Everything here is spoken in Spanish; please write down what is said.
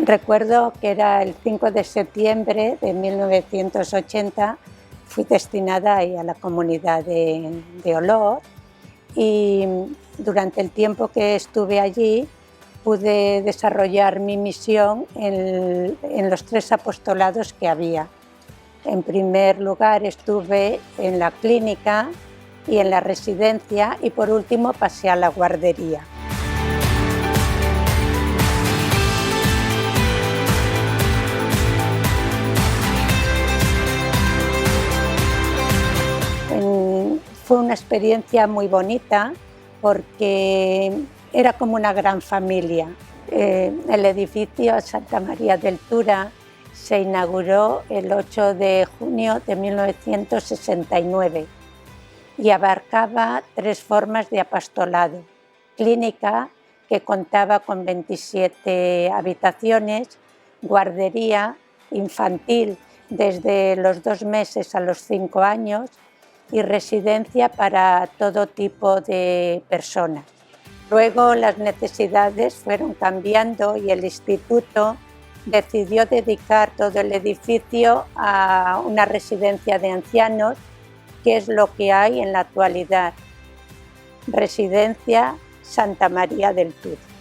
Recuerdo que era el 5 de septiembre de 1980, fui destinada ahí a la comunidad de Olot y durante el tiempo que estuve allí pude desarrollar mi misión en los 3 apostolados que había. En primer lugar estuve en la clínica y en la residencia y por último pasé a la guardería. Fue una experiencia muy bonita porque era como una gran familia. El edificio Santa María del Tura se inauguró el 8 de junio de 1969 y abarcaba 3 formas de apostolado. Clínica, que contaba con 27 habitaciones, guardería infantil desde los 2 meses a los 5 años y residencia para todo tipo de personas. Luego las necesidades fueron cambiando y el instituto decidió dedicar todo el edificio a una residencia de ancianos, que es lo que hay en la actualidad, Residencia Santa María del Tura.